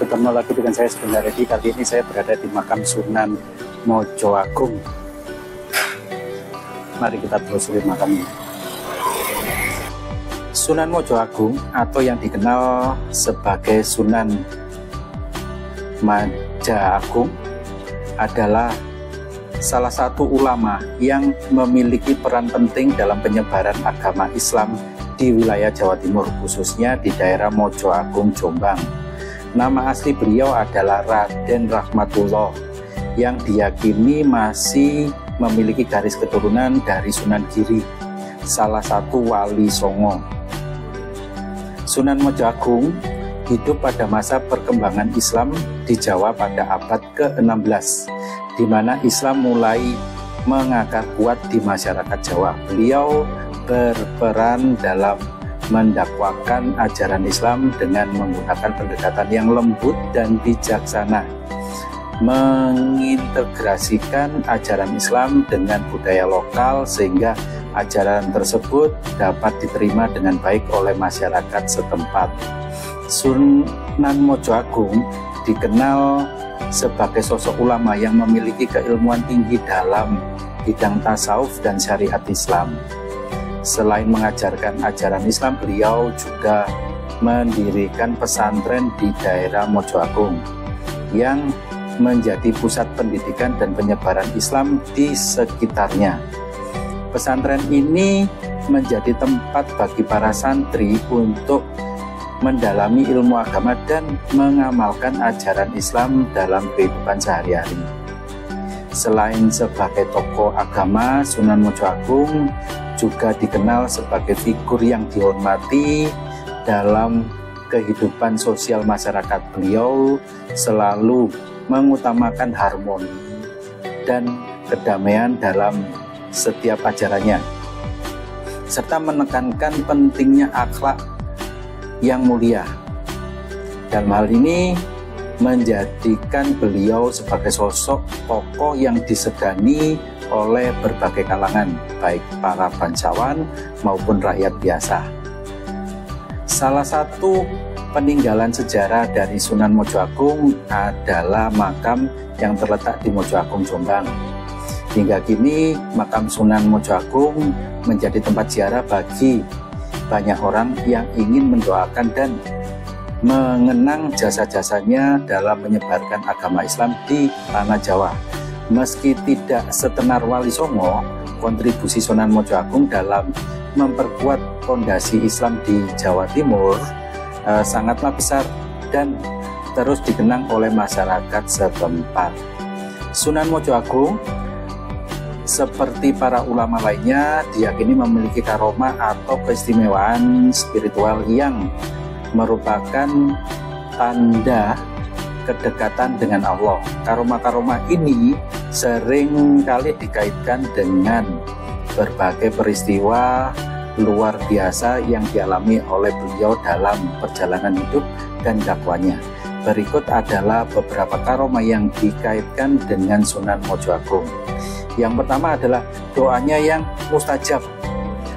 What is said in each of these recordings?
Ketemu lagi dengan saya sebentar lagi. Kali ini saya berada di makam Sunan Mojo Agung. Mari kita telusuri makam ini. Sunan Mojo Agung atau yang dikenal sebagai Sunan Maja Agung adalah salah satu ulama yang memiliki peran penting dalam penyebaran agama Islam di wilayah Jawa Timur, khususnya di daerah Mojo Agung, Jombang. Nama asli beliau adalah Raden Rahmatullah, yang diyakini masih memiliki garis keturunan dari Sunan Giri, salah satu wali Songo. Sunan Mojo Agung hidup pada masa perkembangan Islam di Jawa pada abad ke-16, di mana Islam mulai mengakar kuat di masyarakat Jawa. Beliau berperan dalam mendakwakan ajaran Islam dengan menggunakan pendekatan yang lembut dan bijaksana, mengintegrasikan ajaran Islam dengan budaya lokal sehingga ajaran tersebut dapat diterima dengan baik oleh masyarakat setempat. Sunan Mojo Agung dikenal sebagai sosok ulama yang memiliki keilmuan tinggi dalam bidang tasawuf dan syariat Islam. Selain mengajarkan ajaran Islam, beliau juga mendirikan pesantren di daerah Mojo Agung yang menjadi pusat pendidikan dan penyebaran Islam di sekitarnya. Pesantren ini menjadi tempat bagi para santri untuk mendalami ilmu agama dan mengamalkan ajaran Islam dalam kehidupan sehari-hari. Selain sebagai tokoh agama, Sunan Mojo Agung juga dikenal sebagai figur yang dihormati dalam kehidupan sosial masyarakat. Beliau selalu mengutamakan harmoni dan kedamaian dalam setiap ajarannya, serta menekankan pentingnya akhlak yang mulia. Dalam hal ini menjadikan beliau sebagai sosok tokoh yang disegani oleh berbagai kalangan, baik para bangsawan maupun rakyat biasa. Salah satu peninggalan sejarah dari Sunan Mojo Agung adalah makam yang terletak di Mojo Agung, Jombang. Hingga kini makam Sunan Mojo Agung menjadi tempat ziarah bagi banyak orang yang ingin mendoakan dan mengenang jasa-jasanya dalam menyebarkan agama Islam di tanah Jawa. Meski tidak setenar wali Songo, kontribusi Sunan Mojo Agung dalam memperkuat fondasi Islam di Jawa Timur sangatlah besar dan terus dikenang oleh masyarakat setempat. Sunan Mojo Agung seperti para ulama lainnya diyakini memiliki karomah atau keistimewaan spiritual yang merupakan tanda kedekatan dengan Allah. Karomah-karomah ini sering kali dikaitkan dengan berbagai peristiwa luar biasa yang dialami oleh beliau dalam perjalanan hidup dan dakwanya. Berikut adalah beberapa karomah yang dikaitkan dengan Sunan Mojo Agung. Yang pertama adalah doanya yang mustajab.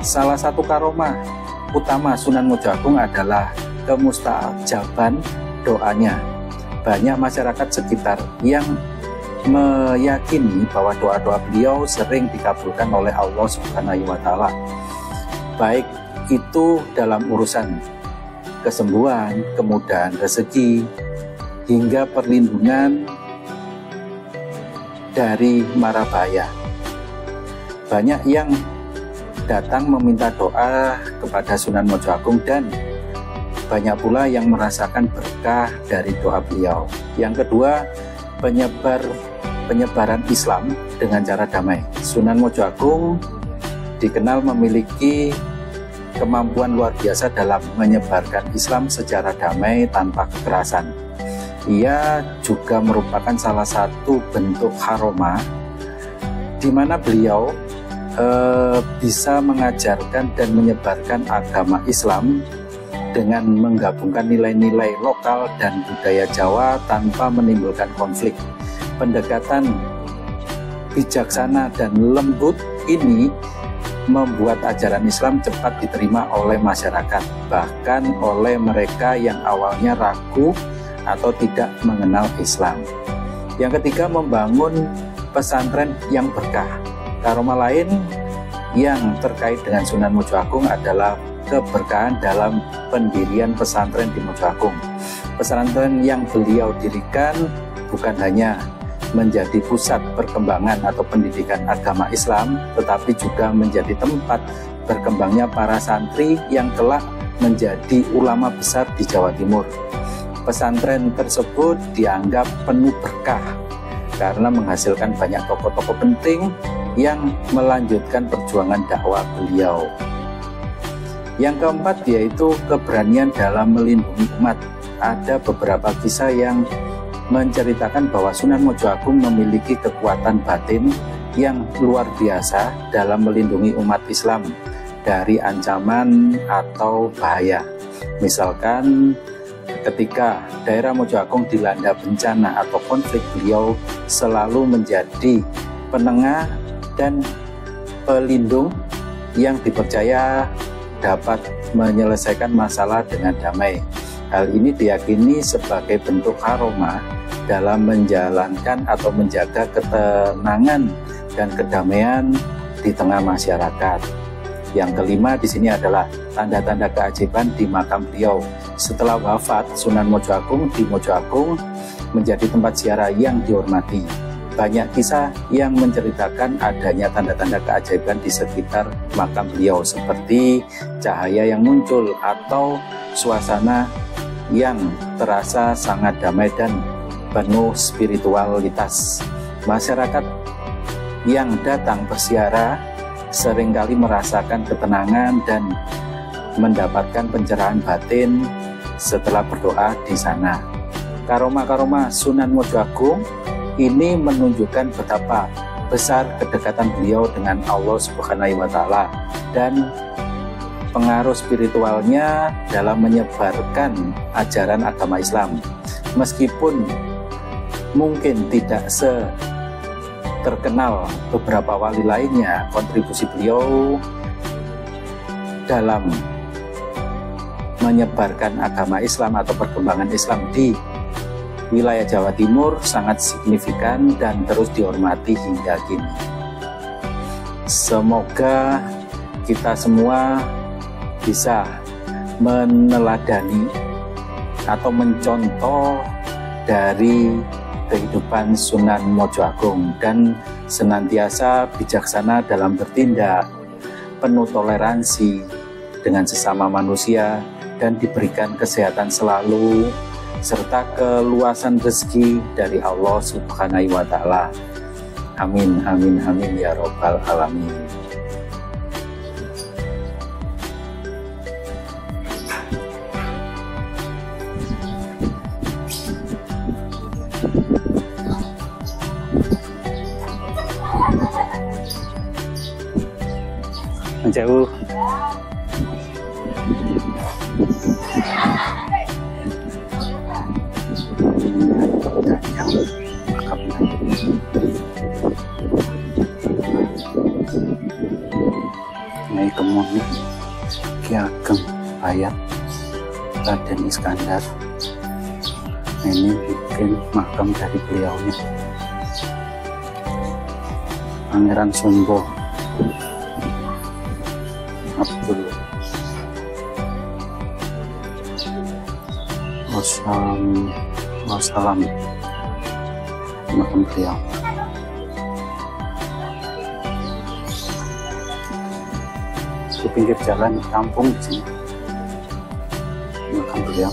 Salah satu karomah utama Sunan Mojo Agung adalah kemustajaban doanya. Banyak masyarakat sekitar yang meyakini bahwa doa-doa beliau sering dikabulkan oleh Allah Subhanahu wa Ta'ala, baik itu dalam urusan kesembuhan, kemudahan rezeki, hingga perlindungan dari mara bahaya. Banyak yang datang meminta doa kepada Sunan Mojo Agung dan banyak pula yang merasakan berkah dari doa beliau. Yang kedua, penyebaran Islam dengan cara damai. Sunan Mojo Agung dikenal memiliki kemampuan luar biasa dalam menyebarkan Islam secara damai tanpa kekerasan. Ia juga merupakan salah satu bentuk karomah di mana beliau bisa mengajarkan dan menyebarkan agama Islam dengan menggabungkan nilai-nilai lokal dan budaya Jawa tanpa menimbulkan konflik. Pendekatan bijaksana dan lembut ini membuat ajaran Islam cepat diterima oleh masyarakat, bahkan oleh mereka yang awalnya ragu atau tidak mengenal Islam. Yang ketiga, membangun pesantren yang berkah. Karomah lain yang terkait dengan Sunan Mojo Agung adalah keberkahan dalam pendirian pesantren di Mojo Agung. Pesantren yang beliau dirikan bukan hanya menjadi pusat perkembangan atau pendidikan agama Islam, tetapi juga menjadi tempat berkembangnya para santri yang kelak menjadi ulama besar di Jawa Timur. Pesantren tersebut dianggap penuh berkah karena menghasilkan banyak tokoh-tokoh penting yang melanjutkan perjuangan dakwah beliau. Yang keempat yaitu keberanian dalam melindungi umat. Ada beberapa kisah yang menceritakan bahwa Sunan Mojo Agung memiliki kekuatan batin yang luar biasa dalam melindungi umat Islam dari ancaman atau bahaya. Misalkan ketika daerah Mojo Agung dilanda bencana atau konflik, beliau selalu menjadi penengah dan pelindung yang dipercaya dapat menyelesaikan masalah dengan damai. Hal ini diyakini sebagai bentuk karomah dalam menjalankan atau menjaga ketenangan dan kedamaian di tengah masyarakat. Yang kelima di sini adalah tanda-tanda keajaiban di makam beliau. Setelah wafat, Sunan Mojo Agung di Mojo Agung menjadi tempat ziarah yang dihormati. Banyak kisah yang menceritakan adanya tanda-tanda keajaiban di sekitar makam beliau, seperti cahaya yang muncul atau suasana yang terasa sangat damai dan penuh spiritualitas. Masyarakat yang datang berziarah seringkali merasakan ketenangan dan mendapatkan pencerahan batin setelah berdoa di sana. Karomah-karomah Sunan Mojo Agung ini menunjukkan betapa besar kedekatan beliau dengan Allah Subhanahu wa Ta'ala dan pengaruh spiritualnya dalam menyebarkan ajaran agama Islam. Meskipun mungkin tidak terkenal beberapa wali lainnya, kontribusi beliau dalam menyebarkan agama Islam atau perkembangan Islam di wilayah Jawa Timur sangat signifikan dan terus dihormati hingga kini. Semoga kita semua bisa meneladani atau mencontoh dari kehidupan Sunan Mojo Agung dan senantiasa bijaksana dalam bertindak, penuh toleransi dengan sesama manusia, dan diberikan kesehatan selalu serta keluasan rezeki dari Allah Subhanahu wa Ta'ala. Amin, amin, amin ya Rabbal Alamin. Jauh. Ini kemudian Ki Ageng Bayat Raden Iskandar. Ini bikin makam dari beliaunya. Pangeran Sumbo Abdul Wassalam makam beliau. Di pinggir jalan kampung di sini makam beliau.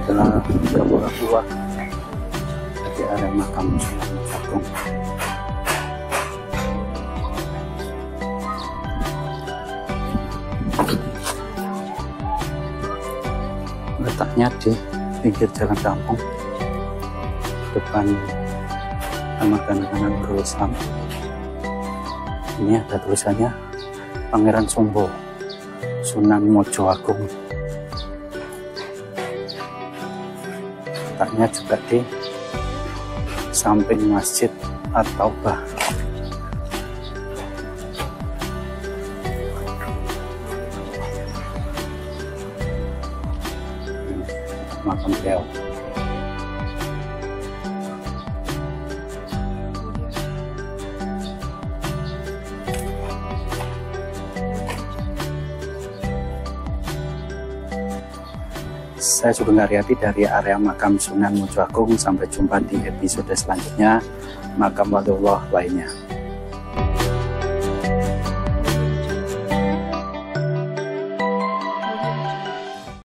adalah gua di area makam Sunan Mucho Agung. Letaknya di pinggir jalan kampung depan Taman Kanak-kanak Nurul Islam. Ini ada tulisannya Pangeran Sombo Sunan Mucho Agung. Letaknya juga di samping Masjid At-Taubah. Makam beliau. Saya Sugeng Haryadi dari area makam Sunan Mucho Agung. Sampai jumpa di episode selanjutnya makam waliullah lainnya.